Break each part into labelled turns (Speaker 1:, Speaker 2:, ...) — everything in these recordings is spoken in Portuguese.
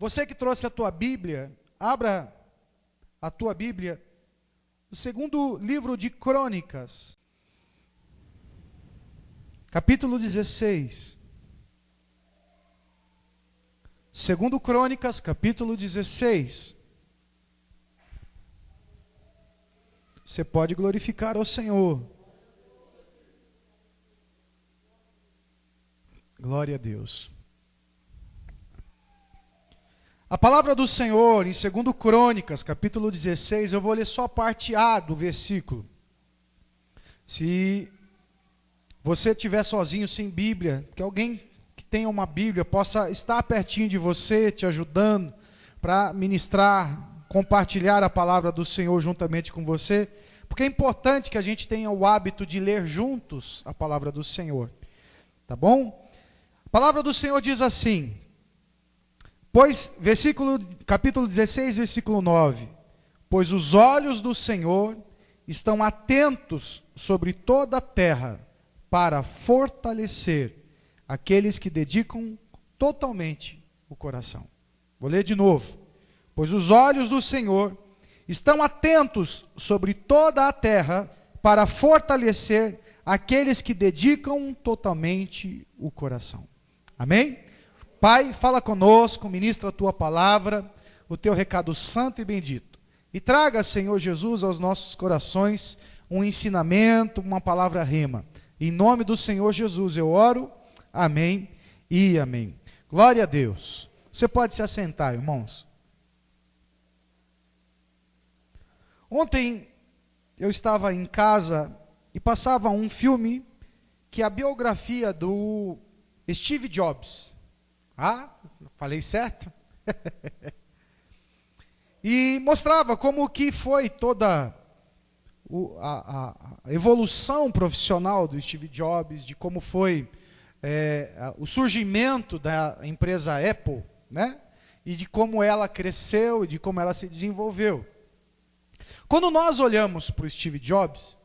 Speaker 1: Você que trouxe a tua Bíblia, abra a tua Bíblia, o segundo livro de Crônicas, capítulo 16. Segundo Crônicas, capítulo 16. Você pode glorificar ao Senhor. Glória a Deus. A palavra do Senhor, em 2 Crônicas, capítulo 16, eu vou ler só a parte A do versículo. Se você estiver sozinho, sem Bíblia, que alguém que tenha uma Bíblia possa estar pertinho de você, te ajudando para ministrar, compartilhar a palavra do Senhor juntamente com você, porque é importante que a gente tenha o hábito de ler juntos a palavra do Senhor, tá bom? A palavra do Senhor diz assim, capítulo 16, versículo 9, pois os olhos do Senhor estão atentos sobre toda a terra para fortalecer aqueles que dedicam totalmente o coração. Vou ler de novo. Pois os olhos do Senhor estão atentos sobre toda a terra para fortalecer aqueles que dedicam totalmente o coração. Amém? Pai, fala conosco, ministra a tua palavra, o teu recado santo e bendito. E traga, Senhor Jesus, aos nossos corações um ensinamento, uma palavra rema. Em nome do Senhor Jesus eu oro. Amém e amém. Glória a Deus. Você pode se assentar, irmãos. Ontem eu estava em casa e passava um filme que é a biografia do Steve Jobs. Ah, falei certo? E mostrava como que foi toda a evolução profissional do Steve Jobs, de como foi o surgimento da empresa Apple, né? E de como ela cresceu, e de como ela se desenvolveu. Quando nós olhamos para o Steve Jobs,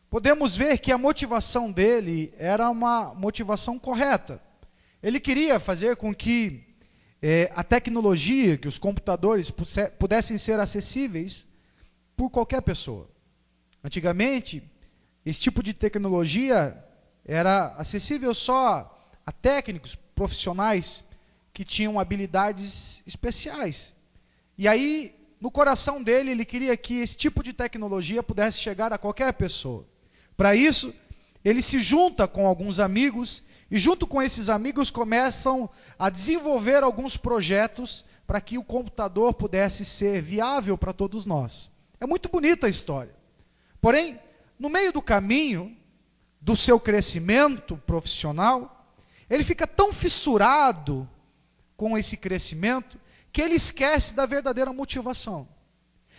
Speaker 1: podemos ver que a motivação dele era uma motivação correta. Ele queria fazer com que a tecnologia, que os computadores pudessem ser acessíveis por qualquer pessoa. Antigamente, esse tipo de tecnologia era acessível só a técnicos profissionais que tinham habilidades especiais. E aí, no coração dele, ele queria que esse tipo de tecnologia pudesse chegar a qualquer pessoa. Para isso, ele se junta com alguns amigos e junto com esses amigos começam a desenvolver alguns projetos para que o computador pudesse ser viável para todos nós. É muito bonita a história. Porém, no meio do caminho do seu crescimento profissional, ele fica tão fissurado com esse crescimento que ele esquece da verdadeira motivação.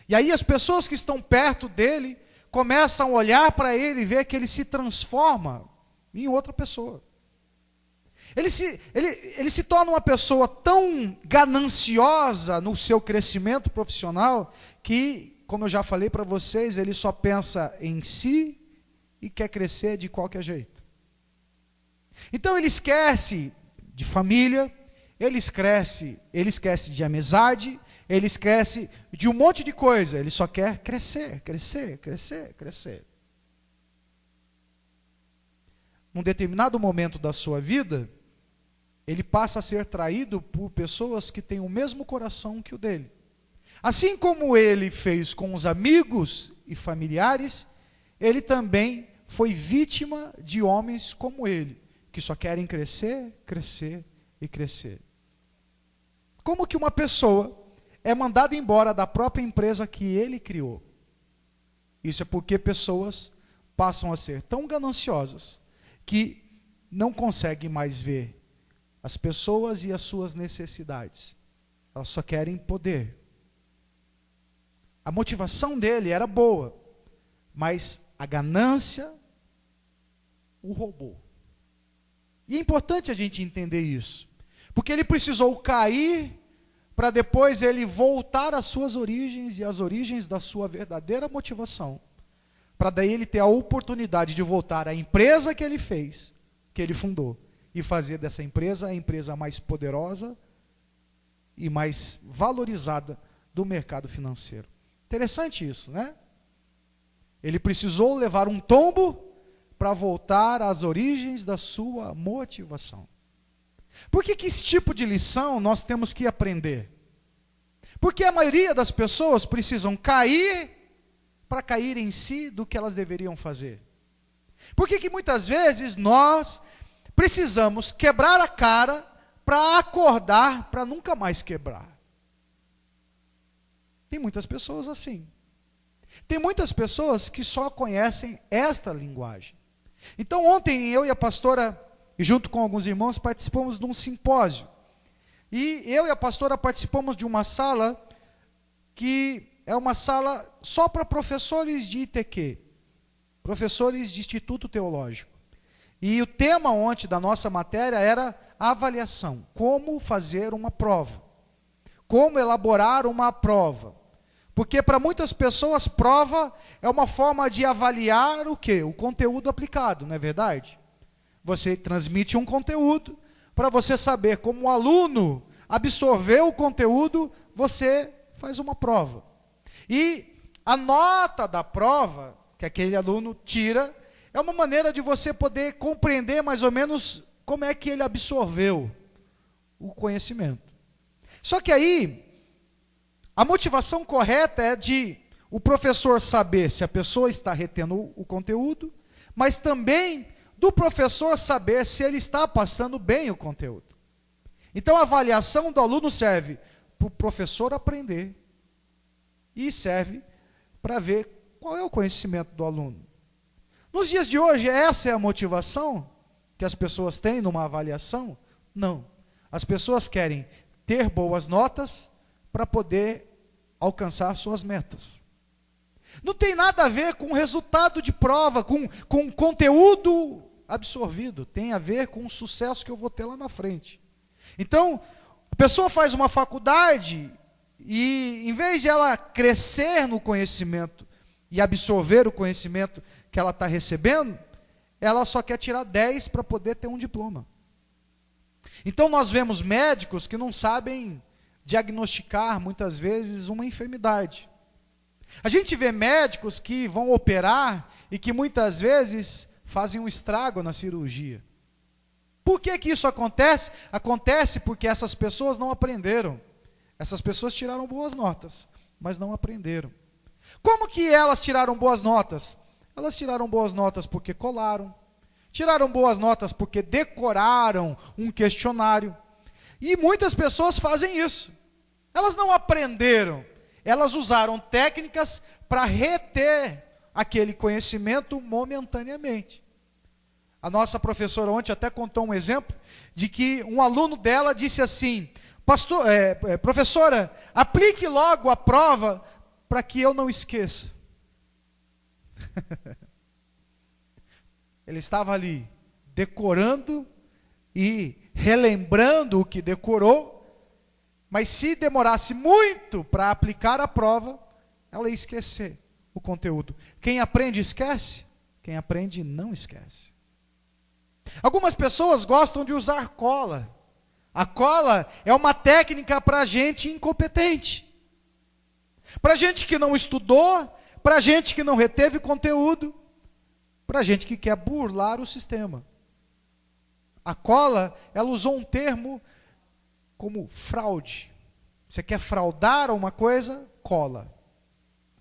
Speaker 1: E aí as pessoas que estão perto dele começam a olhar para ele e ver que ele se transforma em outra pessoa. Ele se torna uma pessoa tão gananciosa no seu crescimento profissional que, como eu já falei para vocês, ele só pensa em si e quer crescer de qualquer jeito. Então ele esquece de família, ele esquece de amizade, ele esquece de um monte de coisa, ele só quer crescer, crescer, crescer, crescer. Num determinado momento da sua vida, ele passa a ser traído por pessoas que têm o mesmo coração que o dele. Assim como ele fez com os amigos e familiares, ele também foi vítima de homens como ele, que só querem crescer, crescer e crescer. Como que uma pessoa é mandada embora da própria empresa que ele criou? Isso é porque pessoas passam a ser tão gananciosas que não conseguem mais ver as pessoas e as suas necessidades. Elas só querem poder. A motivação dele era boa, mas a ganância o roubou. E é importante a gente entender isso, porque ele precisou cair para depois ele voltar às suas origens e às origens da sua verdadeira motivação, para daí ele ter a oportunidade de voltar à empresa que ele fez, que ele fundou, e fazer dessa empresa a empresa mais poderosa e mais valorizada do mercado financeiro. Interessante isso, né? Ele precisou levar um tombo para voltar às origens da sua motivação. Por que esse tipo de lição nós temos que aprender? Porque a maioria das pessoas precisam cair para cair em si do que elas deveriam fazer. Por que muitas vezes nós precisamos quebrar a cara para acordar, para nunca mais quebrar? Tem muitas pessoas assim. Tem muitas pessoas que só conhecem esta linguagem. Então ontem eu e a pastora, junto com alguns irmãos, participamos de um simpósio. E eu e a pastora participamos de uma sala que é uma sala só para professores de ITQ, professores de Instituto Teológico. E o tema ontem da nossa matéria era avaliação, como fazer uma prova, como elaborar uma prova. Porque para muitas pessoas prova é uma forma de avaliar o quê? O conteúdo aplicado, não é verdade? Você transmite um conteúdo, para você saber como o aluno absorveu o conteúdo, você faz uma prova. E a nota da prova que aquele aluno tira é uma maneira de você poder compreender mais ou menos como é que ele absorveu o conhecimento. Só que aí, a motivação correta é de o professor saber se a pessoa está retendo o conteúdo, mas também do professor saber se ele está passando bem o conteúdo. Então a avaliação do aluno serve para o professor aprender e serve para ver qual é o conhecimento do aluno. Nos dias de hoje, essa é a motivação que as pessoas têm numa avaliação? Não. As pessoas querem ter boas notas para poder alcançar suas metas. Não tem nada a ver com o resultado de prova, com conteúdo absorvido. Tem a ver com o sucesso que eu vou ter lá na frente. Então, a pessoa faz uma faculdade e, em vez de ela crescer no conhecimento e absorver o conhecimento que ela está recebendo, ela só quer tirar 10 para poder ter um diploma. Então, nós vemos médicos que não sabem diagnosticar, muitas vezes, uma enfermidade. A gente vê médicos que vão operar e que, muitas vezes, fazem um estrago na cirurgia. Por que isso acontece? Acontece porque essas pessoas não aprenderam. Essas pessoas tiraram boas notas, mas não aprenderam. Como que elas tiraram boas notas? Elas tiraram boas notas porque colaram, tiraram boas notas porque decoraram um questionário. E muitas pessoas fazem isso. Elas não aprenderam, elas usaram técnicas para reter aquele conhecimento momentaneamente. A nossa professora ontem até contou um exemplo de que um aluno dela disse assim: professora, aplique logo a prova para que eu não esqueça. Ele estava ali decorando e relembrando o que decorou, mas se demorasse muito para aplicar a prova, ela ia esquecer o conteúdo. Quem aprende esquece, quem aprende não esquece. Algumas pessoas gostam de usar cola. A cola é uma técnica para gente incompetente, para gente que não estudou, para gente que não reteve conteúdo, para gente que quer burlar o sistema. A cola, ela usou um termo como fraude. Você quer fraudar uma coisa? Cola.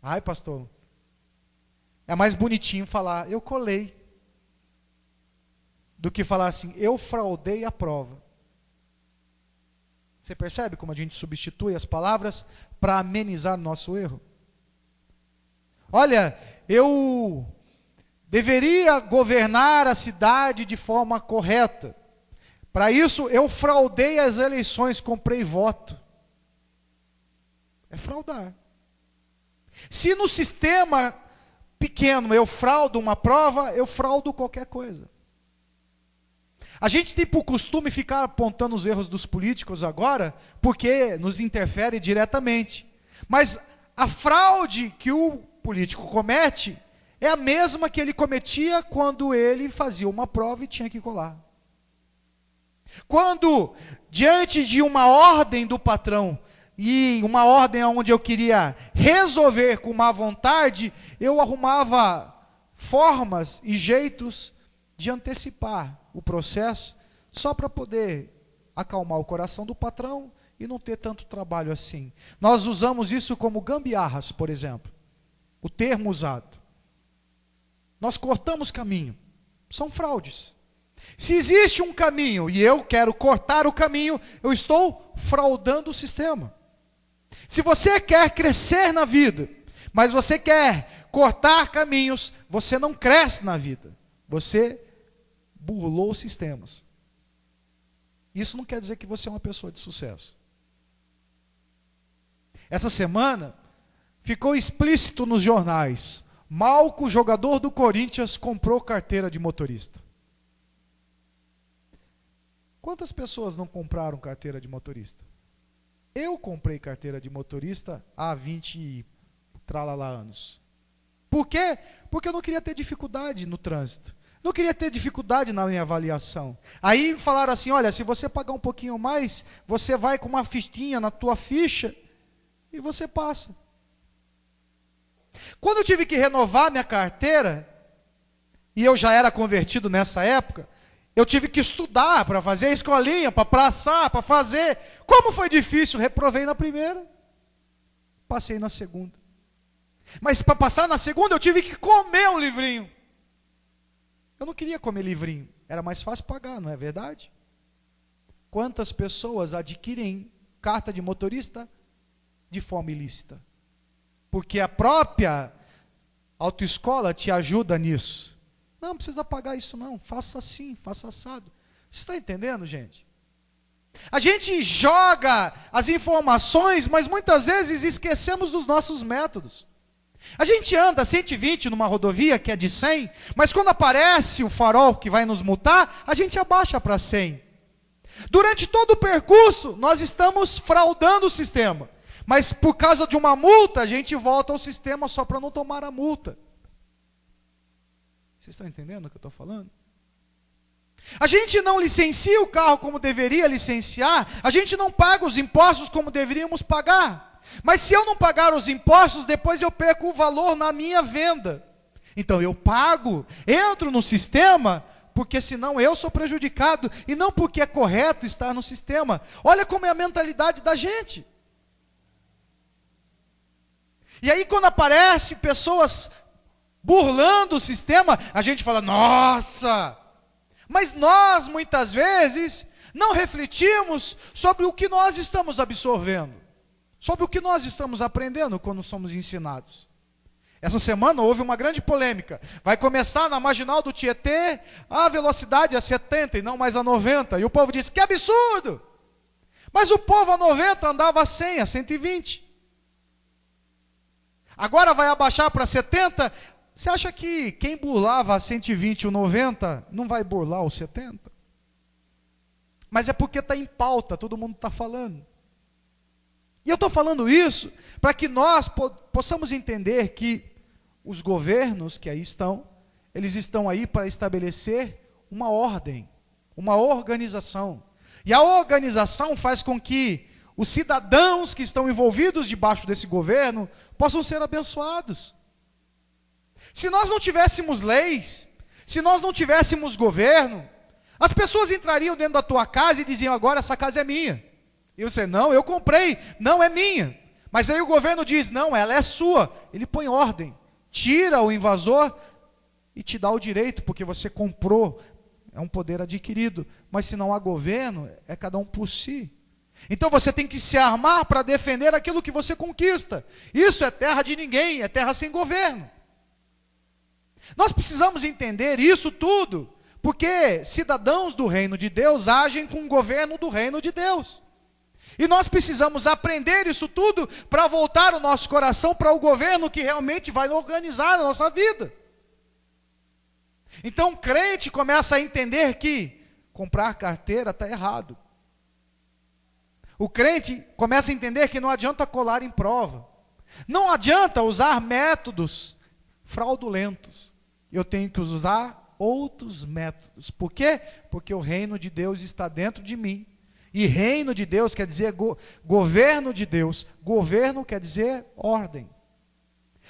Speaker 1: Ai, pastor, é mais bonitinho falar, eu colei, do que falar assim, eu fraudei a prova. Você percebe como a gente substitui as palavras para amenizar nosso erro? Olha, eu deveria governar a cidade de forma correta. Para isso, eu fraudei as eleições, comprei voto. É fraudar. Se no sistema pequeno eu fraudo uma prova, eu fraudo qualquer coisa. A gente tem por costume ficar apontando os erros dos políticos agora, porque nos interfere diretamente. Mas a fraude que o político comete é a mesma que ele cometia quando ele fazia uma prova e tinha que colar. Quando, diante de uma ordem do patrão, e uma ordem onde eu queria resolver com má vontade, eu arrumava formas e jeitos de antecipar o processo, só para poder acalmar o coração do patrão e não ter tanto trabalho assim. Nós usamos isso como gambiarras, por exemplo, o termo usado. Nós cortamos caminho, são fraudes. Se existe um caminho e eu quero cortar o caminho, eu estou fraudando o sistema. Se você quer crescer na vida, mas você quer cortar caminhos, você não cresce na vida. Você burlou os sistemas. Isso não quer dizer que você é uma pessoa de sucesso. Essa semana ficou explícito nos jornais: Malco, jogador do Corinthians, comprou carteira de motorista. Quantas pessoas não compraram carteira de motorista? Eu comprei carteira de motorista há 20 e tralala anos. Por quê? Porque eu não queria ter dificuldade no trânsito. Não queria ter dificuldade na minha avaliação. Aí falaram assim: olha, se você pagar um pouquinho mais, você vai com uma fichinha na tua ficha e você passa. Quando eu tive que renovar minha carteira, e eu já era convertido nessa época, eu tive que estudar para fazer a escolinha, para passar, para fazer. Como foi difícil, reprovei na primeira, passei na segunda. Mas para passar na segunda eu tive que comer um livrinho. Eu não queria comer livrinho, era mais fácil pagar, não é verdade? Quantas pessoas adquirem carta de motorista de forma ilícita? Porque a própria autoescola te ajuda nisso. Não precisa pagar isso não, faça assim, faça assado. Você está entendendo, gente? A gente joga as informações, mas muitas vezes esquecemos dos nossos métodos. A gente anda 120 numa rodovia que é de 100, mas quando aparece o farol que vai nos multar, a gente abaixa para 100. Durante todo o percurso, nós estamos fraudando o sistema. Mas por causa de uma multa, a gente volta ao sistema só para não tomar a multa. Vocês estão entendendo o que eu estou falando? A gente não licencia o carro como deveria licenciar, a gente não paga os impostos como deveríamos pagar. Mas se eu não pagar os impostos, depois eu perco o valor na minha venda. Então eu pago, entro no sistema, porque senão eu sou prejudicado, e não porque é correto estar no sistema. Olha como é a mentalidade da gente. E aí quando aparece pessoas burlando o sistema, a gente fala: nossa! Mas nós muitas vezes não refletimos sobre o que nós estamos absorvendo, sobre o que nós estamos aprendendo quando somos ensinados. Essa semana houve uma grande polêmica. Vai começar na marginal do Tietê a velocidade a 70 e não mais a 90. E o povo disse: que absurdo! Mas o povo a 90 andava a 100, a 120. Agora vai abaixar para 70. Você acha que quem burlava a 120 e o 90 não vai burlar o 70? Mas é porque está em pauta, todo mundo está falando. E eu estou falando isso para que nós possamos entender que os governos que aí estão, eles estão aí para estabelecer uma ordem, uma organização. E a organização faz com que os cidadãos que estão envolvidos debaixo desse governo possam ser abençoados. Se nós não tivéssemos leis, se nós não tivéssemos governo, as pessoas entrariam dentro da tua casa e diziam: agora essa casa é minha. E você: não, eu comprei, não é minha. Mas aí o governo diz: não, ela é sua. Ele põe ordem, tira o invasor e te dá o direito, porque você comprou, é um poder adquirido. Mas se não há governo, é cada um por si. Então você tem que se armar para defender aquilo que você conquista. Isso é terra de ninguém, é terra sem governo. Nós precisamos entender isso tudo, porque cidadãos do reino de Deus agem com o governo do reino de Deus. E nós precisamos aprender isso tudo para voltar o nosso coração para o governo que realmente vai organizar a nossa vida. Então o crente começa a entender que comprar carteira está errado. O crente começa a entender que não adianta colar em prova. Não adianta usar métodos fraudulentos. Eu tenho que usar outros métodos. Por quê? Porque o reino de Deus está dentro de mim. E reino de Deus quer dizer governo de Deus. Governo quer dizer ordem.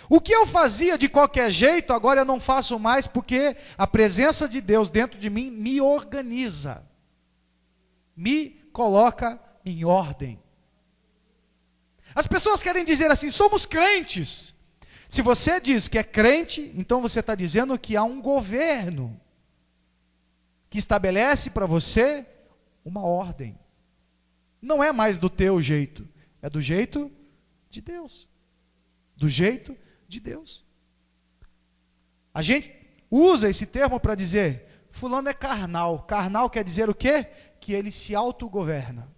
Speaker 1: O que eu fazia de qualquer jeito, agora eu não faço mais, porque a presença de Deus dentro de mim me organiza. Me coloca em ordem. As pessoas querem dizer assim, somos crentes. Se você diz que é crente, então você está dizendo que há um governo que estabelece para você uma ordem. Não é mais do teu jeito, é do jeito de Deus. Do jeito de Deus. A gente usa esse termo para dizer, fulano é carnal. Carnal quer dizer o quê? Que ele se autogoverna.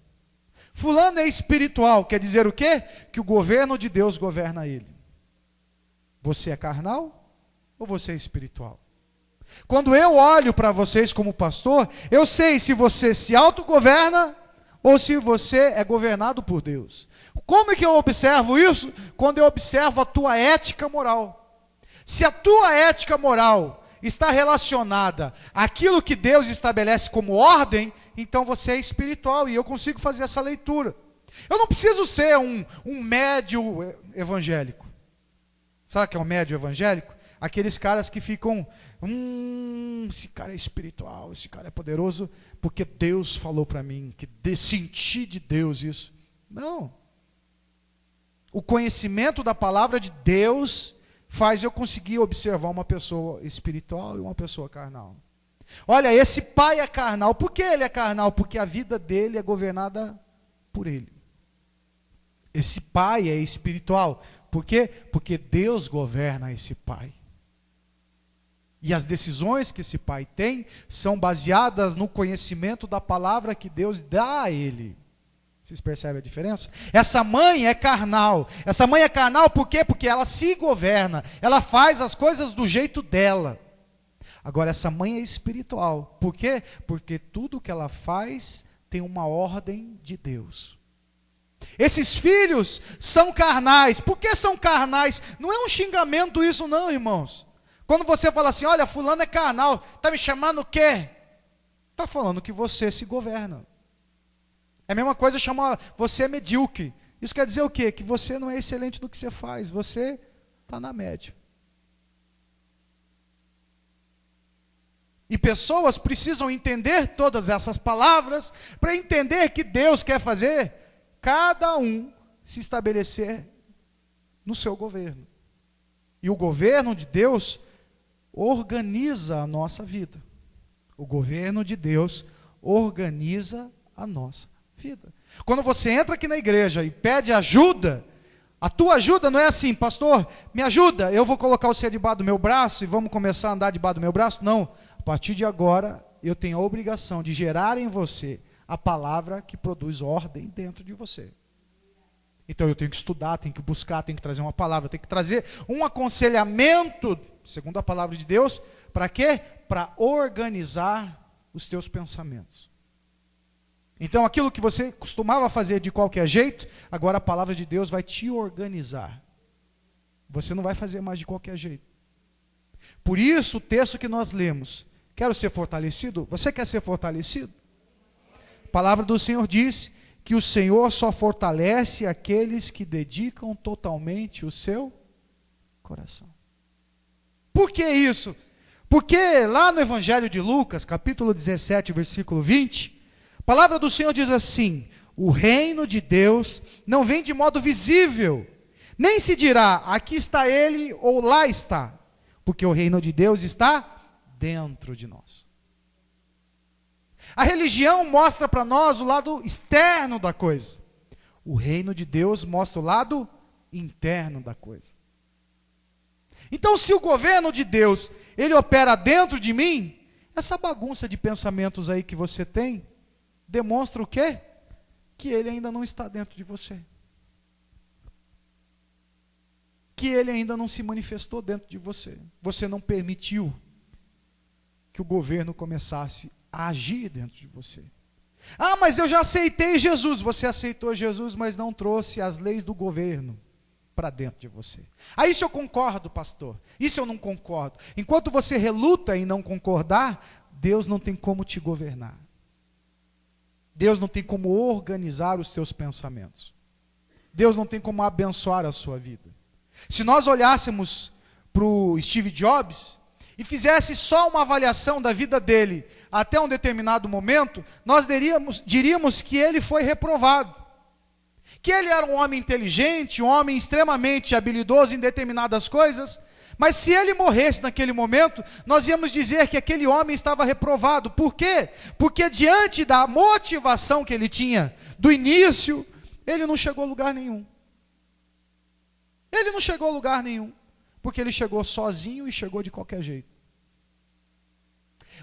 Speaker 1: Fulano é espiritual, quer dizer o quê? Que o governo de Deus governa ele. Você é carnal ou você é espiritual? Quando eu olho para vocês como pastor, eu sei se você se autogoverna ou se você é governado por Deus. Como é que eu observo isso? Quando eu observo a tua ética moral. Se a tua ética moral está relacionada àquilo que Deus estabelece como ordem, então você é espiritual, e eu consigo fazer essa leitura. Eu não preciso ser um médio evangélico. Sabe o que é um médio evangélico? Aqueles caras que ficam, esse cara é espiritual, esse cara é poderoso, porque Deus falou para mim, que senti de Deus isso. Não. O conhecimento da palavra de Deus faz eu conseguir observar uma pessoa espiritual e uma pessoa carnal. Olha, esse pai é carnal. Por que ele é carnal? Porque a vida dele é governada por ele. Esse pai é espiritual. Por quê? Porque Deus governa esse pai. E as decisões que esse pai tem são baseadas no conhecimento da palavra que Deus dá a ele. Vocês percebem a diferença? Essa mãe é carnal. Essa mãe é carnal por quê? Porque ela se governa. Ela faz as coisas do jeito dela. Agora, essa mãe é espiritual. Por quê? Porque tudo que ela faz tem uma ordem de Deus. Esses filhos são carnais. Por que são carnais? Não é um xingamento isso não, irmãos. Quando você fala assim, olha, fulano é carnal, está me chamando o quê? Está falando que você se governa. É a mesma coisa chamar você é medíocre. Isso quer dizer o quê? Que você não é excelente no que você faz, você está na média. E pessoas precisam entender todas essas palavras para entender que Deus quer fazer cada um se estabelecer no seu governo. E o governo de Deus organiza a nossa vida. O governo de Deus organiza a nossa vida. Quando você entra aqui na igreja e pede ajuda, a tua ajuda não é assim, pastor, me ajuda, eu vou colocar você debaixo do meu braço e vamos começar a andar debaixo do meu braço. Não, a partir de agora eu tenho a obrigação de gerar em você a palavra que produz ordem dentro de você. Então eu tenho que estudar, tenho que buscar, tenho que trazer uma palavra, tenho que trazer um aconselhamento, segundo a palavra de Deus, para quê? Para organizar os teus pensamentos. Então aquilo que você costumava fazer de qualquer jeito, agora a palavra de Deus vai te organizar. Você não vai fazer mais de qualquer jeito. Por isso o texto que nós lemos, quero ser fortalecido? Você quer ser fortalecido? A palavra do Senhor diz que o Senhor só fortalece aqueles que dedicam totalmente o seu coração. Por que isso? Porque lá no Evangelho de Lucas, capítulo 17, versículo 20, a palavra do Senhor diz assim, o reino de Deus não vem de modo visível, nem se dirá, aqui está ele ou lá está, porque o reino de Deus está dentro de nós. A religião mostra para nós o lado externo da coisa. O reino de Deus mostra o lado interno da coisa. Então, se o governo de Deus, ele opera dentro de mim, essa bagunça de pensamentos aí que você tem, demonstra o quê? Que ele ainda não está dentro de você. Que ele ainda não se manifestou dentro de você. Você não permitiu que o governo começasse a agir dentro de você. Ah, mas eu já aceitei Jesus. Você aceitou Jesus, mas não trouxe as leis do governo. para dentro de você. Ah, isso eu concordo, pastor. Isso eu não concordo. Enquanto você reluta em não concordar, Deus não tem como te governar. Deus não tem como organizar os seus pensamentos. Deus não tem como abençoar a sua vida. Se nós olhássemos para o Steve Jobs e fizesse só uma avaliação da vida dele até um determinado momento, nós diríamos que ele foi reprovado. Que ele era um homem inteligente, um homem extremamente habilidoso em determinadas coisas, mas se ele morresse naquele momento, nós íamos dizer que aquele homem estava reprovado. Por quê? Porque diante da motivação que ele tinha do início, ele não chegou a lugar nenhum. Ele não chegou a lugar nenhum, porque ele chegou sozinho e chegou de qualquer jeito.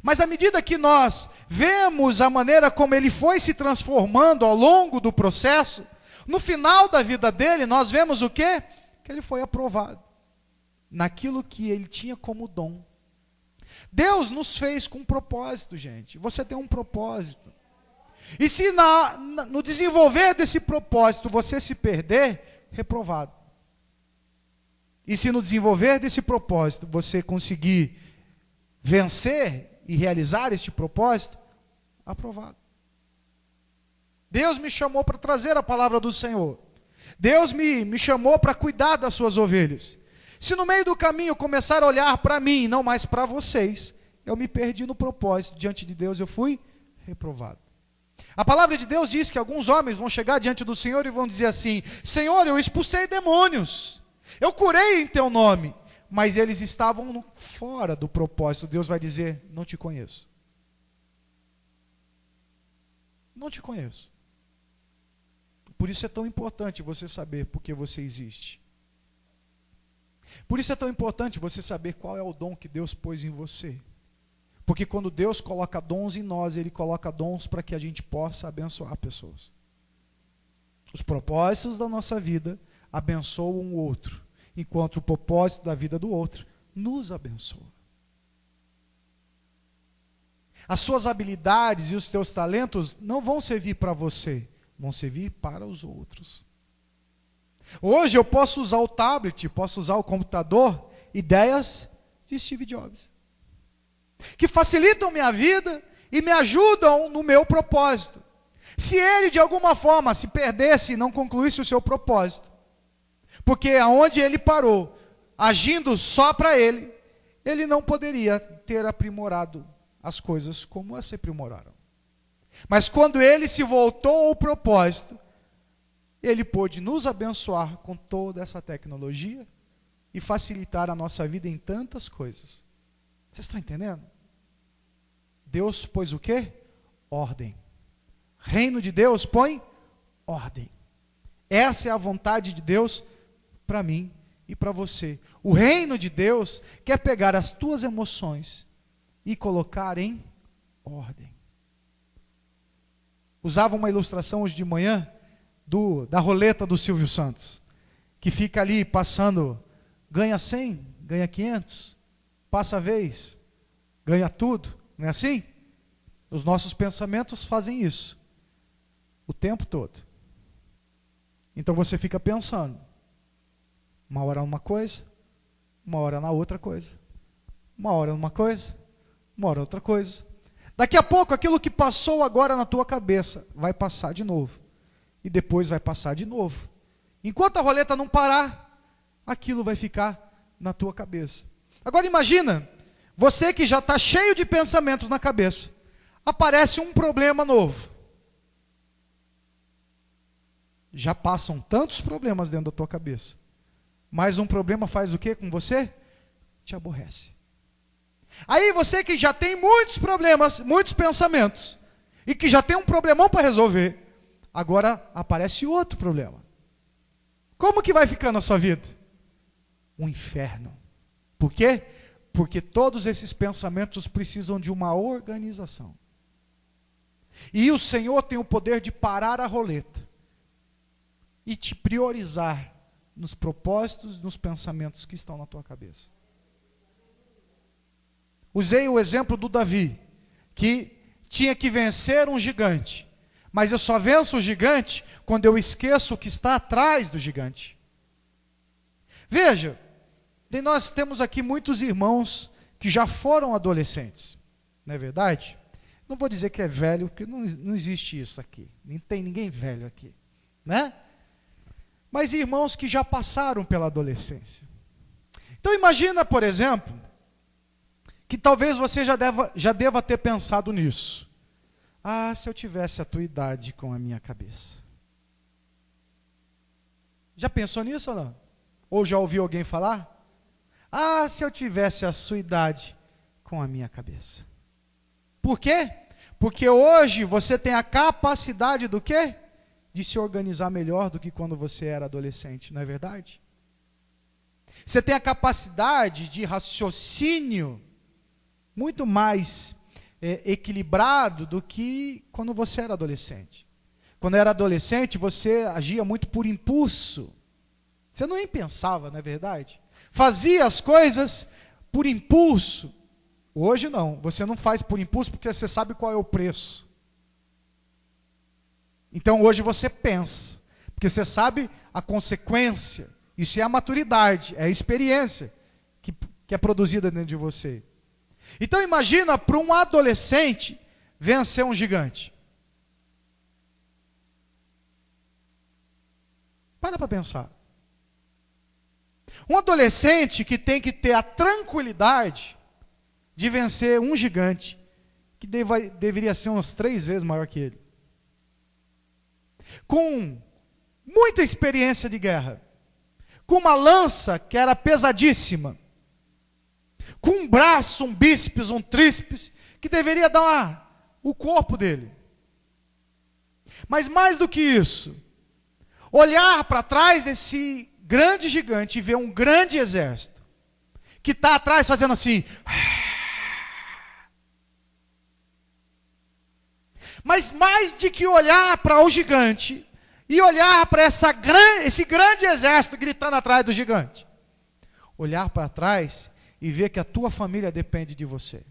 Speaker 1: Mas à medida que nós vemos a maneira como ele foi se transformando ao longo do processo, no final da vida dele, nós vemos o quê? Que ele foi aprovado naquilo que ele tinha como dom. Deus nos fez com um propósito, gente. Você tem um propósito. E se no desenvolver desse propósito você se perder, reprovado. E se no desenvolver desse propósito você conseguir vencer e realizar este propósito, aprovado. Deus me chamou para trazer a palavra do Senhor. Deus me chamou para cuidar das suas ovelhas. Se no meio do caminho começar a olhar para mim, não mais para vocês, eu me perdi no propósito. Diante de Deus eu fui reprovado. A palavra de Deus diz que alguns homens vão chegar diante do Senhor e vão dizer assim: Senhor, eu expulsei demônios, eu curei em teu nome, mas eles estavam fora do propósito. Deus vai dizer: não te conheço. Não te conheço. Por isso é tão importante você saber por que você existe. Por isso é tão importante você saber qual é o dom que Deus pôs em você. Porque quando Deus coloca dons em nós, Ele coloca dons para que a gente possa abençoar pessoas. Os propósitos da nossa vida abençoam o outro, enquanto o propósito da vida do outro nos abençoa. As suas habilidades e os teus talentos não vão servir para você, vão servir para os outros. Hoje eu posso usar o tablet, posso usar o computador, ideias de Steve Jobs, que facilitam minha vida e me ajudam no meu propósito. Se ele de alguma forma se perdesse e não concluísse o seu propósito, porque aonde ele parou, agindo só para ele, ele não poderia ter aprimorado as coisas como se aprimoraram. Mas quando ele se voltou ao propósito, ele pôde nos abençoar com toda essa tecnologia e facilitar a nossa vida em tantas coisas. Vocês estão entendendo? Deus pôs o quê? Ordem. Reino de Deus põe ordem. Essa é a vontade de Deus para mim e para você. O reino de Deus quer pegar as tuas emoções e colocar em ordem. Usava uma ilustração hoje de manhã da roleta do Silvio Santos, que fica ali passando, ganha 100, ganha 500, passa a vez, ganha tudo, não é assim? Os nossos pensamentos fazem isso, o tempo todo. Então você fica pensando, uma hora numa coisa, uma hora na outra coisa, uma hora numa coisa, uma hora outra coisa. Daqui a pouco aquilo que passou agora na tua cabeça vai passar de novo. E depois vai passar de novo. Enquanto a roleta não parar, aquilo vai ficar na tua cabeça. Agora imagina, você que já está cheio de pensamentos na cabeça, aparece um problema novo. Já passam tantos problemas dentro da tua cabeça. Mas um problema faz o quê com você? Te aborrece. Aí você que já tem muitos problemas, muitos pensamentos, e que já tem um problemão para resolver, agora aparece outro problema. Como que vai ficando a sua vida? Um inferno. Por quê? Porque todos esses pensamentos precisam de uma organização. E o Senhor tem o poder de parar a roleta e te priorizar nos propósitos, nos pensamentos que estão na tua cabeça. Usei o exemplo do Davi, que tinha que vencer um gigante. Mas eu só venço o gigante quando eu esqueço o que está atrás do gigante. Veja, nós temos aqui muitos irmãos que já foram adolescentes, não é verdade? Não vou dizer que é velho, porque não existe isso aqui, nem tem ninguém velho aqui, né? Mas irmãos que já passaram pela adolescência. Então imagina, por exemplo, que talvez você já deva ter pensado nisso. Ah, se eu tivesse a tua idade com a minha cabeça. Já pensou nisso ou não? Ou já ouviu alguém falar? Ah, se eu tivesse a sua idade com a minha cabeça. Por quê? Porque hoje você tem a capacidade do quê? De se organizar melhor do que quando você era adolescente, não é verdade? Você tem a capacidade de raciocínio muito mais equilibrado do que quando você era adolescente. Quando era adolescente, você agia muito por impulso. Você nem pensava, não é verdade? Fazia as coisas por impulso. Hoje não, você não faz por impulso porque você sabe qual é o preço. Então hoje você pensa, porque você sabe a consequência. Isso é a maturidade, é a experiência que é produzida dentro de você. Então imagina para um adolescente vencer um gigante. Para pensar. Um adolescente que tem que ter a tranquilidade de vencer um gigante que deveria ser umas 3 vezes maior que ele. Com muita experiência de guerra. Com uma lança que era pesadíssima. Com um braço, um bíceps, um tríceps, que deveria dar o corpo dele. Mas mais do que isso, olhar para trás desse grande gigante e ver um grande exército, que está atrás fazendo assim. Mas mais do que olhar para o gigante, e olhar para esse grande exército gritando atrás do gigante, olhar para trás e ver que a tua família depende de você,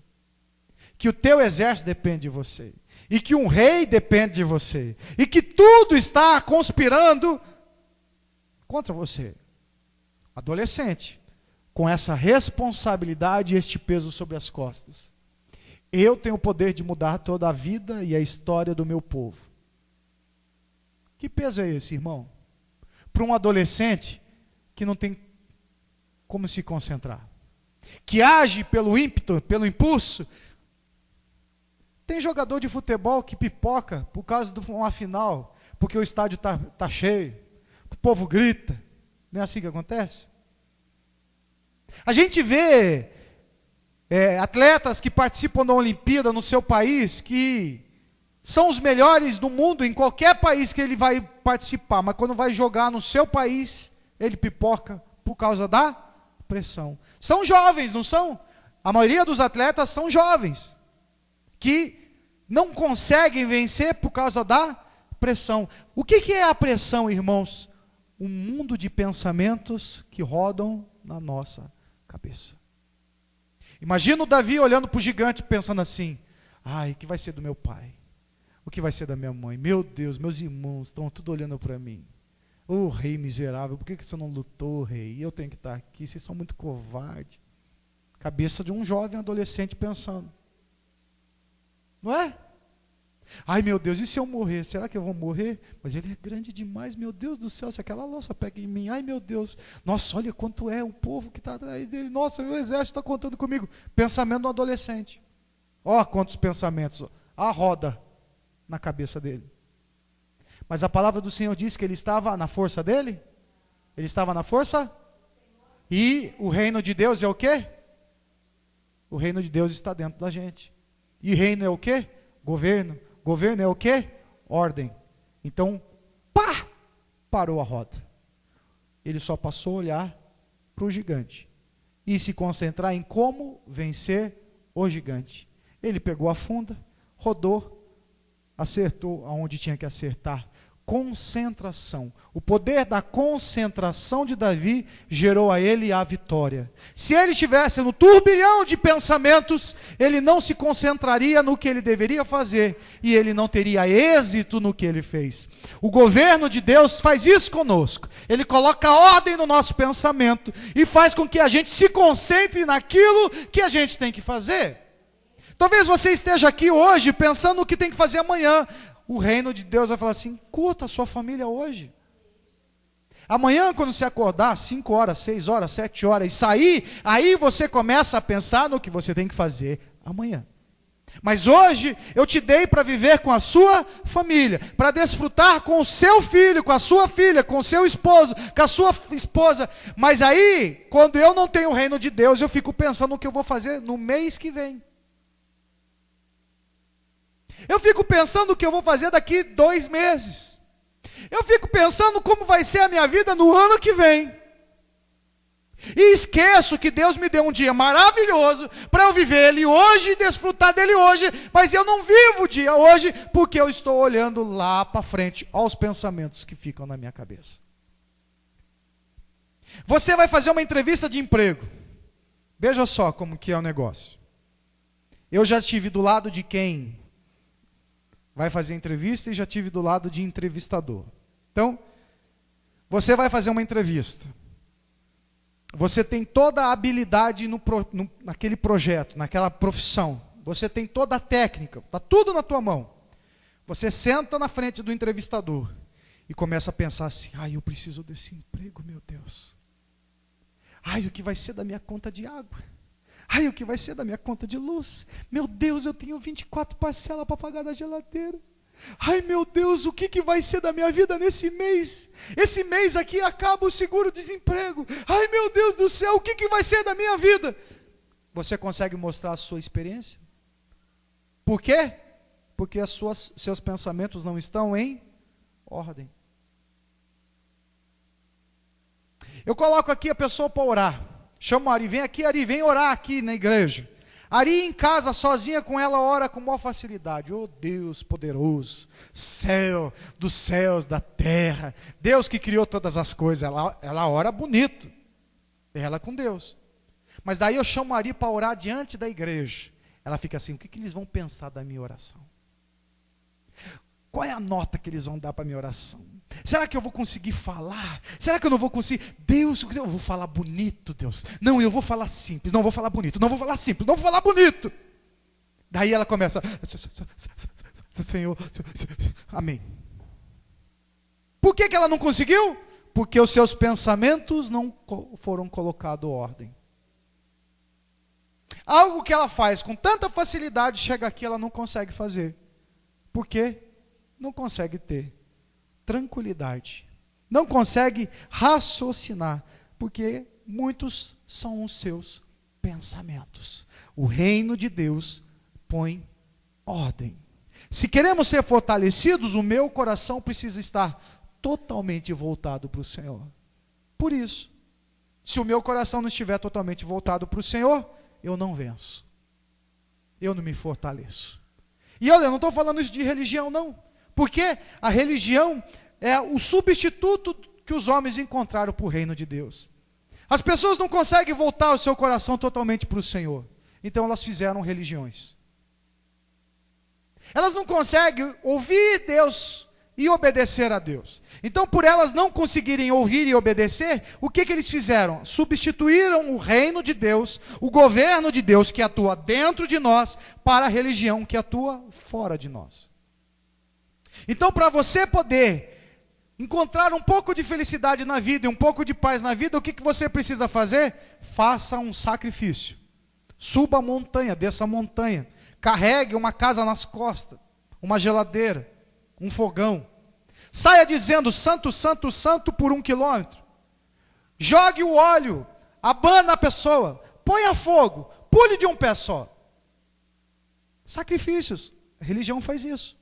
Speaker 1: que o teu exército depende de você, e que um rei depende de você, e que tudo está conspirando contra você. Adolescente, com essa responsabilidade e este peso sobre as costas, eu tenho o poder de mudar toda a vida e a história do meu povo. Que peso é esse, irmão? Para um adolescente que não tem como se concentrar, que age pelo ímpeto, pelo impulso. Tem jogador de futebol que pipoca por causa de uma final, porque o estádio tá cheio, o povo grita. Não é assim que acontece? A gente vê atletas que participam da Olimpíada no seu país, que são os melhores do mundo em qualquer país que ele vai participar, mas quando vai jogar no seu país, ele pipoca por causa da pressão. São jovens, não são? A maioria dos atletas são jovens, que não conseguem vencer por causa da pressão. O que é a pressão, irmãos? Um mundo de pensamentos que rodam na nossa cabeça. Imagina o Davi olhando para o gigante pensando assim: ai, o que vai ser do meu pai? O que vai ser da minha mãe? Meu Deus, meus irmãos estão tudo olhando para mim. Ô rei miserável, por que você não lutou, rei? Eu tenho que estar aqui, vocês são muito covardes. Cabeça de um jovem adolescente pensando. Não é? Ai meu Deus, e se eu morrer? Será que eu vou morrer? Mas ele é grande demais, meu Deus do céu, se aquela lança pega em mim, ai meu Deus, nossa, olha quanto é o povo que está atrás dele, nossa, o exército está contando comigo. Pensamento do adolescente. Ó quantos pensamentos, a roda na cabeça dele. Mas a palavra do Senhor diz que ele estava na força dele? Ele estava na força? E o reino de Deus é o quê? O reino de Deus está dentro da gente. E reino é o quê? Governo. Governo é o quê? Ordem. Então, parou a roda. Ele só passou a olhar para o gigante e se concentrar em como vencer o gigante. Ele pegou a funda, rodou, acertou aonde tinha que acertar, Concentração. O poder da concentração de Davi gerou a ele a vitória. Se ele estivesse no turbilhão de pensamentos, ele não se concentraria no que ele deveria fazer e ele não teria êxito no que ele fez. O governo de Deus faz isso conosco. Ele coloca ordem no nosso pensamento e faz com que a gente se concentre naquilo que a gente tem que fazer. Talvez você esteja aqui hoje pensando no que tem que fazer amanhã. O reino de Deus vai falar assim: curta a sua família hoje. Amanhã, quando você acordar, 5 horas, 6 horas, 7 horas, e sair, aí você começa a pensar no que você tem que fazer amanhã. Mas hoje, eu te dei para viver com a sua família, para desfrutar com o seu filho, com a sua filha, com o seu esposo, com a sua esposa. Mas aí, quando eu não tenho o reino de Deus, eu fico pensando no que eu vou fazer no mês que vem. Eu fico pensando o que eu vou fazer daqui 2 meses. Eu fico pensando como vai ser a minha vida no ano que vem. E esqueço que Deus me deu um dia maravilhoso para eu viver ele hoje e desfrutar dele hoje. Mas eu não vivo o dia hoje porque eu estou olhando lá para frente aos pensamentos que ficam na minha cabeça. Você vai fazer uma entrevista de emprego. Veja só como que é o negócio. Eu já estive do lado de quem vai fazer entrevista e já tive do lado de entrevistador. Então, você vai fazer uma entrevista. Você tem toda a habilidade naquele projeto, naquela profissão. Você tem toda a técnica, está tudo na tua mão. Você senta na frente do entrevistador e começa a pensar assim: ai, eu preciso desse emprego, meu Deus. Ai, o que vai ser da minha conta de água? Ai, o que vai ser da minha conta de luz? Meu Deus, eu tenho 24 parcelas para pagar da geladeira. Ai, meu Deus, o que vai ser da minha vida nesse mês? Esse mês aqui acaba o seguro-desemprego. Ai, meu Deus do céu, o que vai ser da minha vida? Você consegue mostrar a sua experiência? Por quê? Porque seus pensamentos não estão em ordem. Eu coloco aqui a pessoa para orar. Chama o Ari, vem aqui, Ari, vem orar aqui na igreja. Ari em casa, sozinha com ela, ora com maior facilidade. Oh Deus poderoso, céu dos céus, da terra, Deus que criou todas as coisas, ela ora bonito, ela com Deus. Mas daí eu chamo a Ari para orar diante da igreja. Ela fica assim: o que eles vão pensar da minha oração? Qual é a nota que eles vão dar para a minha oração? Será que eu vou conseguir falar? Será que eu não vou conseguir? Deus, eu vou falar bonito, Deus. Não, eu vou falar simples, não vou falar bonito, não vou falar simples, não vou falar bonito. Daí ela começa: Senhor, amém. Por que ela não conseguiu? Porque os seus pensamentos não foram colocados em ordem. Algo que ela faz com tanta facilidade, chega aqui, ela não consegue fazer. Por quê? Não consegue ter tranquilidade, não consegue raciocinar, porque muitos são os seus pensamentos. O reino de Deus põe ordem. Se queremos ser fortalecidos, o meu coração precisa estar totalmente voltado para o Senhor. Por isso, se o meu coração não estiver totalmente voltado para o Senhor, eu não venço, eu não me fortaleço. E olha, eu não estou falando isso de religião não, porque a religião é o substituto que os homens encontraram para o reino de Deus. As pessoas não conseguem voltar o seu coração totalmente para o Senhor, então elas fizeram religiões. Elas não conseguem ouvir Deus e obedecer a Deus. Então, por elas não conseguirem ouvir e obedecer, o que eles fizeram? Substituíram o reino de Deus, o governo de Deus que atua dentro de nós, para a religião que atua fora de nós. Então, para você poder encontrar um pouco de felicidade na vida e um pouco de paz na vida, o que você precisa fazer? Faça um sacrifício. Suba a montanha, desça a montanha. Carregue uma casa nas costas, uma geladeira, um fogão. Saia dizendo santo, santo, santo por 1 quilômetro. Jogue o óleo, abana a pessoa, ponha fogo, pule de um pé só. Sacrifícios, a religião faz isso.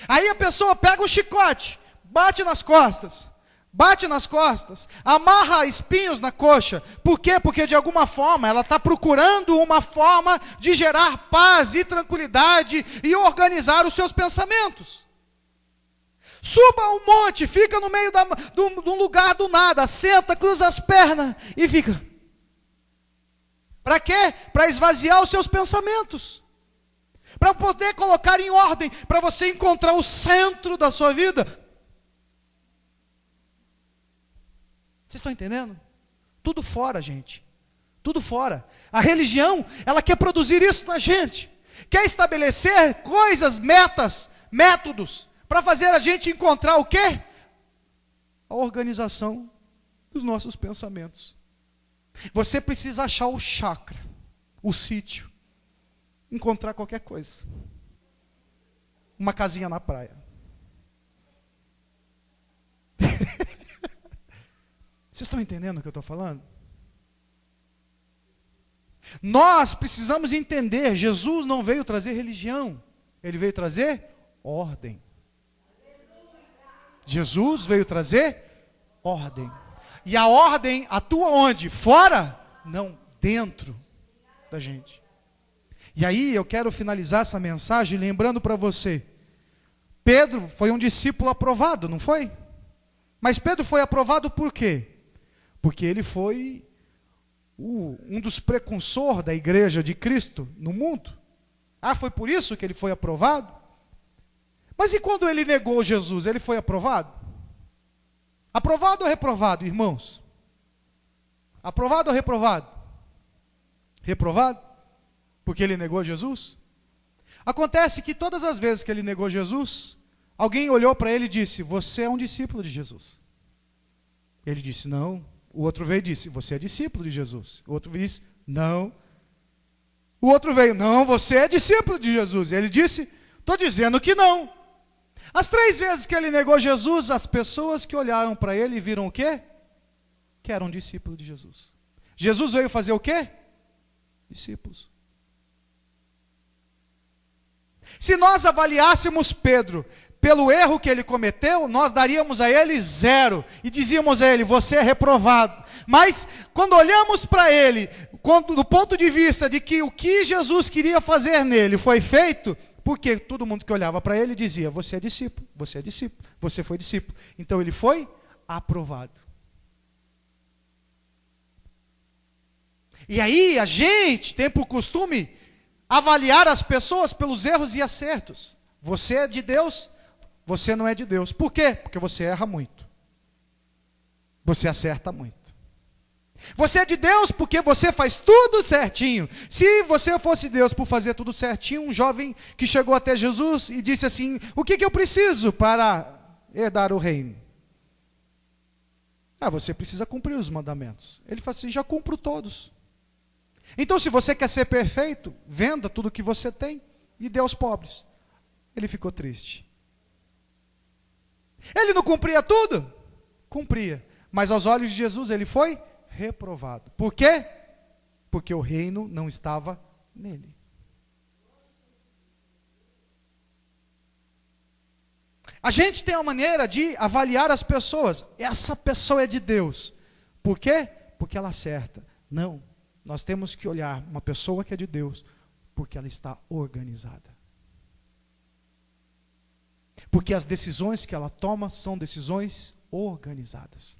Speaker 1: Aí a pessoa pega um chicote, bate nas costas, amarra espinhos na coxa. Por quê? Porque de alguma forma ela está procurando uma forma de gerar paz e tranquilidade e organizar os seus pensamentos. Suba ao monte, fica no meio de um lugar do nada, senta, cruza as pernas e fica. Para quê? Para esvaziar os seus pensamentos. Para poder colocar em ordem, para você encontrar o centro da sua vida. Vocês estão entendendo? Tudo fora, gente. Tudo fora. A religião, ela quer produzir isso na gente. Quer estabelecer coisas, metas, métodos, para fazer a gente encontrar o quê? A organização dos nossos pensamentos. Você precisa achar o chakra, o sítio, encontrar qualquer coisa. Uma casinha na praia. Vocês estão entendendo o que eu estou falando? Nós precisamos entender, Jesus não veio trazer religião, Ele veio trazer ordem. Jesus veio trazer ordem. E a ordem atua onde? Fora? Não, dentro da gente. E aí eu quero finalizar essa mensagem lembrando para você, Pedro foi um discípulo aprovado, não foi? Mas Pedro foi aprovado por quê? Porque ele foi um dos precursores da igreja de Cristo no mundo. Ah, foi por isso que ele foi aprovado? Mas e quando ele negou Jesus, ele foi aprovado? Aprovado ou reprovado, irmãos? Aprovado ou reprovado? Reprovado? Porque ele negou Jesus? Acontece que todas as vezes que ele negou Jesus, alguém olhou para ele e disse, você é um discípulo de Jesus. Ele disse, não. O outro veio e disse, você é discípulo de Jesus. O outro disse, não. O outro veio, não, você é discípulo de Jesus. Ele disse, estou dizendo que não. As 3 vezes que ele negou Jesus, as pessoas que olharam para ele viram o quê? Que era um discípulo de Jesus. Jesus veio fazer o quê? Discípulos. Se nós avaliássemos Pedro pelo erro que ele cometeu, nós daríamos a ele 0 e dizíamos a ele, você é reprovado. Mas quando olhamos para ele, do ponto de vista de que o que Jesus queria fazer nele foi feito, porque todo mundo que olhava para ele dizia, você é discípulo, você é discípulo, você foi discípulo. Então ele foi aprovado. E aí a gente tem por costume avaliar as pessoas pelos erros e acertos. Você é de Deus, você não é de Deus. Por quê? Porque você erra muito. Você acerta muito. Você é de Deus porque você faz tudo certinho. Se você fosse Deus por fazer tudo certinho, um jovem que chegou até Jesus e disse assim, o que eu preciso para herdar o reino? Ah, você precisa cumprir os mandamentos. Ele falou assim, já cumpro todos. Então se você quer ser perfeito, venda tudo que você tem e dê aos pobres. Ele ficou triste. Ele não cumpria tudo? Cumpria. Mas aos olhos de Jesus ele foi reprovado. Por quê? Porque o reino não estava nele. A gente tem uma maneira de avaliar as pessoas. Essa pessoa é de Deus. Por quê? Porque ela acerta. Não. Nós temos que olhar uma pessoa que é de Deus porque ela está organizada. Porque as decisões que ela toma são decisões organizadas.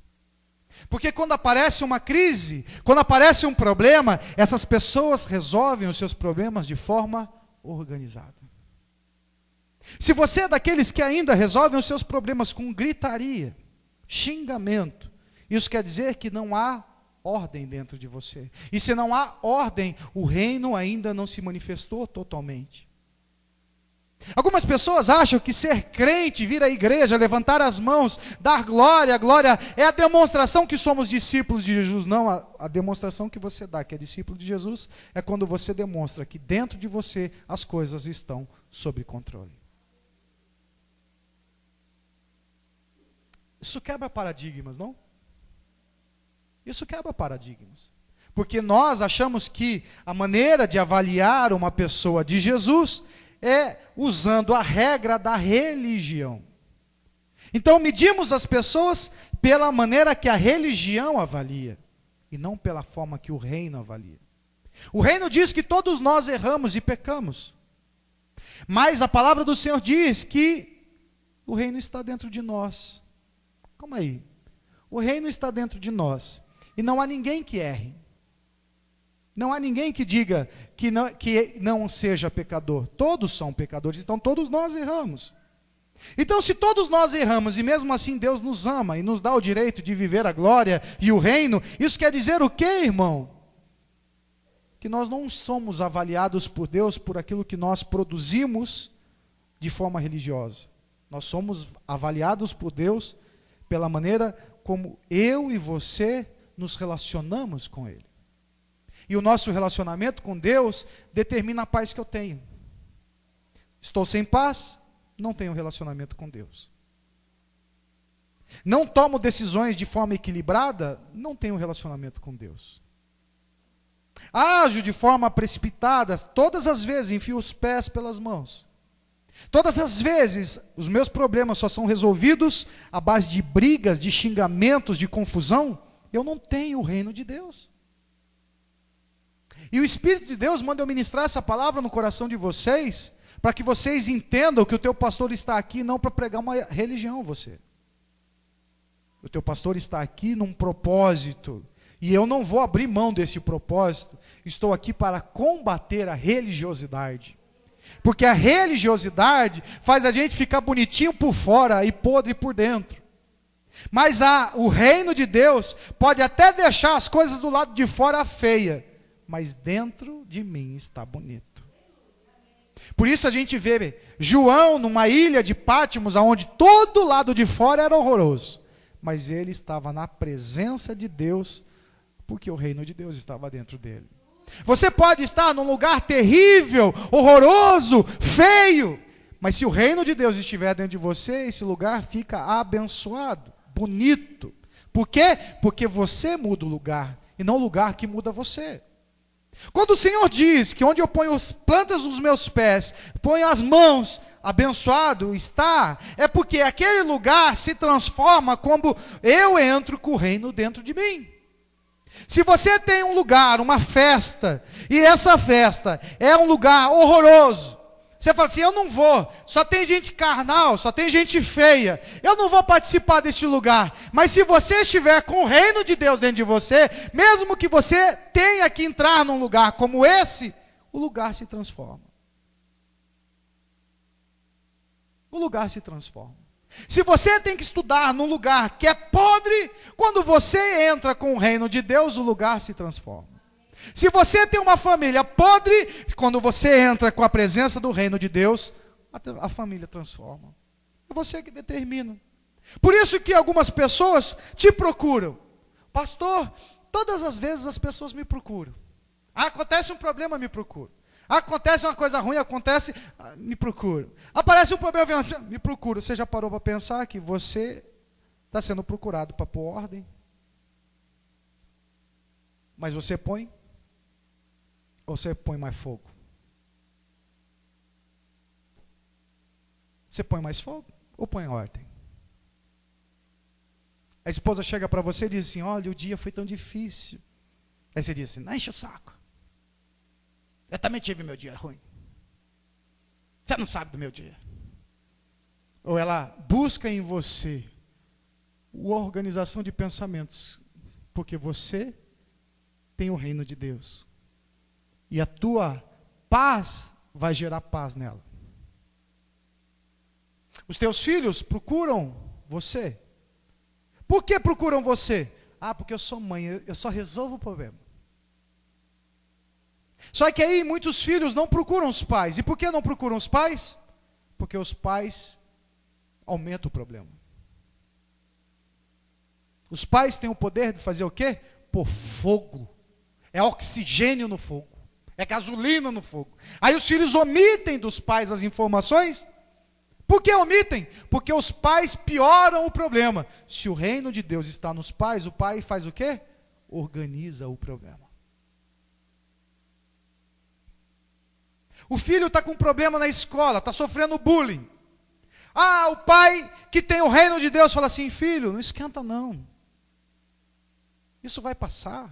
Speaker 1: Porque quando aparece uma crise, quando aparece um problema, essas pessoas resolvem os seus problemas de forma organizada. Se você é daqueles que ainda resolvem os seus problemas com gritaria, xingamento, isso quer dizer que não há ordem dentro de você. E se não há ordem, o reino ainda não se manifestou totalmente. Algumas pessoas acham que ser crente, vir à igreja, levantar as mãos, dar glória, glória, é a demonstração que somos discípulos de Jesus. Não, a demonstração que você dá que é discípulo de Jesus é quando você demonstra que dentro de você as coisas estão sob controle. Isso quebra paradigmas, não? Isso quebra paradigmas. Porque nós achamos que a maneira de avaliar uma pessoa de Jesus é usando a regra da religião. Então medimos as pessoas pela maneira que a religião avalia, e não pela forma que o reino avalia. O reino diz que todos nós erramos e pecamos. Mas a palavra do Senhor diz que O reino está dentro de nós. Calma aí. O reino está dentro de nós. E não há ninguém que erre. Não há ninguém que diga que não seja pecador. Todos são pecadores, então todos nós erramos. Então, se todos nós erramos e mesmo assim Deus nos ama e nos dá o direito de viver a glória e o reino, isso quer dizer o quê, irmão? Que nós não somos avaliados por Deus por aquilo que nós produzimos de forma religiosa. Nós somos avaliados por Deus pela maneira como eu e você nos relacionamos com Ele. E o nosso relacionamento com Deus determina a paz que eu tenho. Estou sem paz, não tenho relacionamento com Deus. Não tomo decisões de forma equilibrada, não tenho relacionamento com Deus. Ajo de forma precipitada, todas as vezes enfio os pés pelas mãos. Todas as vezes os meus problemas só são resolvidos à base de brigas, de xingamentos, de confusão. Eu não tenho o reino de Deus. E o Espírito de Deus manda eu ministrar essa palavra no coração de vocês, para que vocês entendam que o teu pastor está aqui não para pregar uma religião a você. O teu pastor está aqui num propósito, e eu não vou abrir mão desse propósito. Estou aqui para combater a religiosidade. Porque a religiosidade faz a gente ficar bonitinho por fora e podre por dentro. Mas o reino de Deus pode até deixar as coisas do lado de fora feia, mas dentro de mim está bonito. Por isso a gente vê João numa ilha de Pátimos, onde todo lado de fora era horroroso, mas ele estava na presença de Deus, porque o reino de Deus estava dentro dele. Você pode estar num lugar terrível, horroroso, feio, mas se o reino de Deus estiver dentro de você, esse lugar fica abençoado, bonito. Por quê? Porque você muda o lugar, e não o lugar que muda você. Quando o Senhor diz que onde eu ponho as plantas dos meus pés, ponho as mãos, abençoado está, é porque aquele lugar se transforma quando eu entro com o reino dentro de mim. Se você tem um lugar, uma festa, e essa festa é um lugar horroroso, você fala assim, eu não vou, só tem gente carnal, só tem gente feia, eu não vou participar desse lugar. Mas se você estiver com o reino de Deus dentro de você, mesmo que você tenha que entrar num lugar como esse, o lugar se transforma. O lugar se transforma. Se você tem que estudar num lugar que é podre, quando você entra com o reino de Deus, o lugar se transforma. Se você tem uma família podre, quando você entra com a presença do reino de Deus, a família transforma. É você que determina. Por isso que algumas pessoas te procuram. Pastor, todas as vezes as pessoas me procuram. Acontece um problema, me procuram. Acontece uma coisa ruim, me procuram. Aparece um problema, me procura. Você já parou para pensar que você está sendo procurado para pôr ordem? Mas você põe? Ou você põe mais fogo? Você põe mais fogo ou põe ordem? A esposa chega para você e diz assim, olha, o dia foi tão difícil. Aí você diz assim, não enche o saco. Eu também tive meu dia ruim. Você não sabe do meu dia. Ou ela busca em você a organização de pensamentos, porque você tem o reino de Deus. E a tua paz vai gerar paz nela. Os teus filhos procuram você. Por que procuram você? Porque eu sou mãe, eu só resolvo o problema. Só que aí muitos filhos não procuram os pais. E por que não procuram os pais? Porque os pais aumentam o problema. Os pais têm o poder de fazer o quê? Pôr fogo. É oxigênio no fogo. É gasolina no fogo. Aí os filhos omitem dos pais as informações. Por que omitem? Porque os pais pioram o problema. Se o reino de Deus está nos pais, o pai faz o quê? Organiza o problema. O filho está com problema na escola, está sofrendo bullying. O pai que tem o reino de Deus fala assim, filho, não esquenta não. Isso vai passar.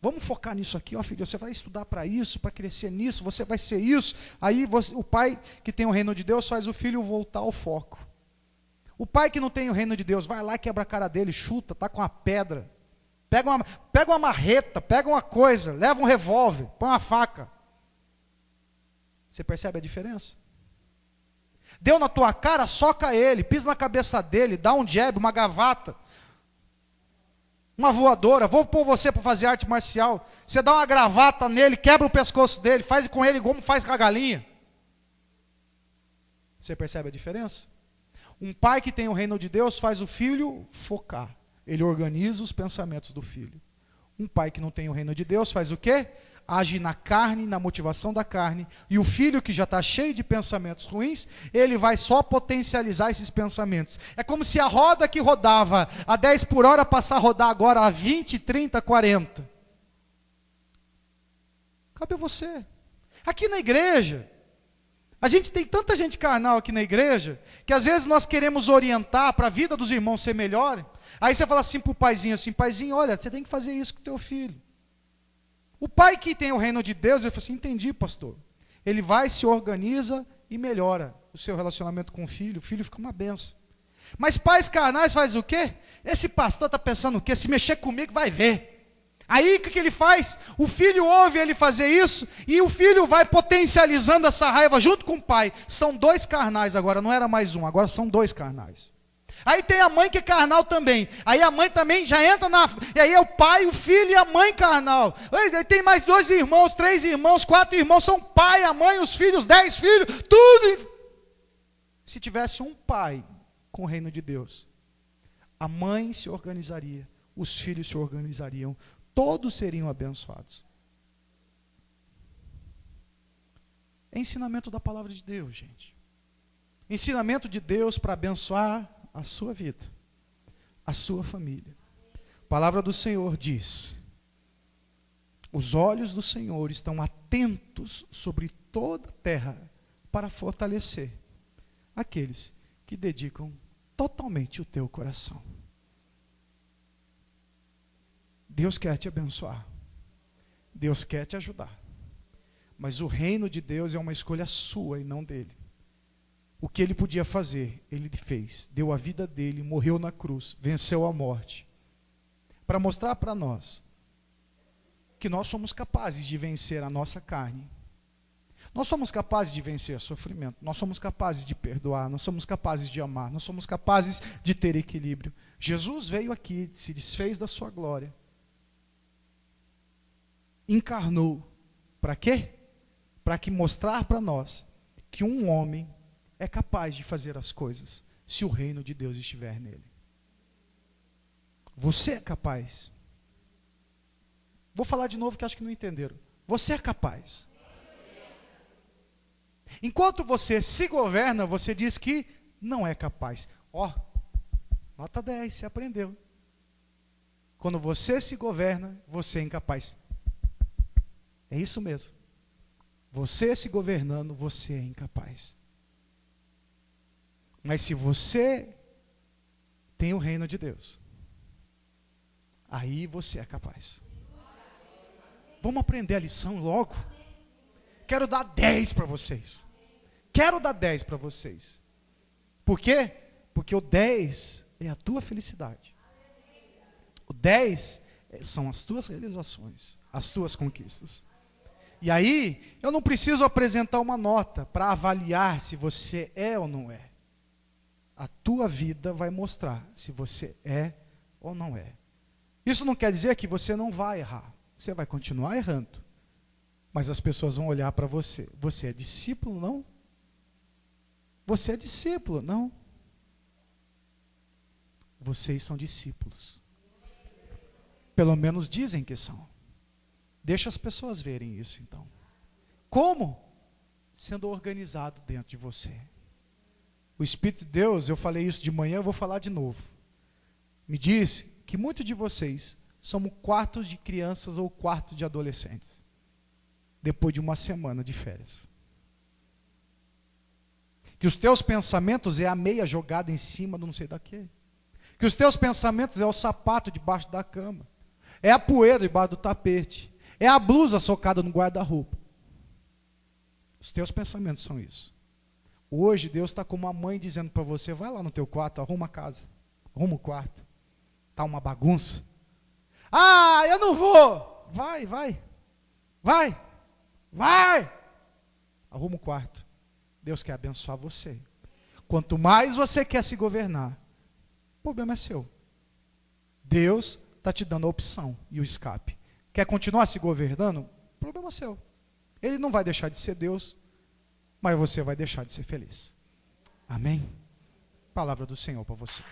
Speaker 1: Vamos focar nisso aqui, ó filho, você vai estudar para isso, para crescer nisso, você vai ser isso. Aí o pai que tem o reino de Deus faz o filho voltar ao foco. O pai que não tem o reino de Deus vai lá e quebra a cara dele, chuta, tá com uma pedra. Pega uma marreta, pega uma coisa, leva um revólver, põe uma faca. Você percebe a diferença? Deu na tua cara, soca ele, pisa na cabeça dele, dá um jab, uma gravata, uma voadora. Vou pôr você para fazer arte marcial. Você dá uma gravata nele, quebra o pescoço dele, faz com ele como faz com a galinha. Você percebe a diferença? Um pai que tem o reino de Deus faz o filho focar. Ele organiza os pensamentos do filho. Um pai que não tem o reino de Deus faz o quê? Age na carne, na motivação da carne. E o filho que já está cheio de pensamentos ruins, ele vai só potencializar esses pensamentos. É como se a roda que rodava a 10 por hora passar a rodar agora a 20, 30, 40. Cabe a você. Aqui na igreja, a gente tem tanta gente carnal aqui na igreja, que às vezes nós queremos orientar para a vida dos irmãos ser melhor. Aí você fala assim para o paizinho, assim, paizinho, olha, você tem que fazer isso com o teu filho. O pai que tem o reino de Deus, ele fala assim, entendi, pastor. Ele vai, se organiza e melhora o seu relacionamento com o filho fica uma benção. Mas pais carnais faz o quê? Esse pastor está pensando o quê? Se mexer comigo, vai ver. Aí o que ele faz? O filho ouve ele fazer isso, e o filho vai potencializando essa raiva junto com o pai. São dois carnais agora, não era mais um, agora são dois carnais. Aí tem a mãe que é carnal também. Aí a mãe também já entra na... E aí é o pai, o filho e a mãe carnal. Aí tem mais 2 irmãos, 3 irmãos, 4 irmãos. São pai, a mãe, os filhos, 10 filhos, tudo. Se tivesse um pai com o reino de Deus, a mãe se organizaria, os filhos se organizariam, todos seriam abençoados. É ensinamento da palavra de Deus, gente. Ensinamento de Deus para abençoar a sua vida, a sua família. A palavra do Senhor diz: os olhos do Senhor estão atentos sobre toda a terra para fortalecer aqueles que dedicam totalmente o teu coração. Deus quer te abençoar. Deus quer te ajudar. Mas o reino de Deus é uma escolha sua e não dele. O que ele podia fazer, ele fez. Deu a vida dele, morreu na cruz, venceu a morte. Para mostrar para nós que nós somos capazes de vencer a nossa carne. Nós somos capazes de vencer o sofrimento. Nós somos capazes de perdoar. Nós somos capazes de amar. Nós somos capazes de ter equilíbrio. Jesus veio aqui, se desfez da sua glória. Encarnou. Para quê? Para que mostrar para nós que um homem é capaz de fazer as coisas, se o reino de Deus estiver nele. Você é capaz. Vou falar de novo que acho que não entenderam. Você é capaz. Enquanto você se governa, você diz que não é capaz. Ó, nota 10, você aprendeu. Quando você se governa, você é incapaz. É isso mesmo. Você se governando, você é incapaz. Mas se você tem o reino de Deus, aí você é capaz. Vamos aprender a lição logo? Quero dar 10 para vocês. Quero dar 10 para vocês. Por quê? Porque o 10 é a tua felicidade. O 10 são as tuas realizações, as tuas conquistas. E aí, eu não preciso apresentar uma nota para avaliar se você é ou não é. A tua vida vai mostrar se você é ou não é. Isso não quer dizer que você não vai errar. Você vai continuar errando. Mas as pessoas vão olhar para você. Você é discípulo, não? Você é discípulo, não? Vocês são discípulos. Pelo menos dizem que são. Deixa as pessoas verem isso, então. Como? Sendo organizado dentro de você. O Espírito de Deus, eu falei isso de manhã, eu vou falar de novo. Me disse que muitos de vocês são quartos de crianças ou quarto de adolescentes. Depois de uma semana de férias. Que os teus pensamentos é a meia jogada em cima do não sei da quê. Que os teus pensamentos é o sapato debaixo da cama. é a poeira debaixo do tapete, é a blusa socada no guarda-roupa. Os teus pensamentos são isso. Hoje Deus está como uma mãe dizendo para você, vai lá no teu quarto, arruma a casa, arruma o quarto, está uma bagunça. Ah, eu não vou. Vai. Arruma o quarto. Deus quer abençoar você. Quanto mais você quer se governar, o problema é seu. Deus está te dando a opção e o escape. Quer continuar se governando? O problema é seu. Ele não vai deixar de ser Deus, mas você vai deixar de ser feliz. Amém? Palavra do Senhor para você.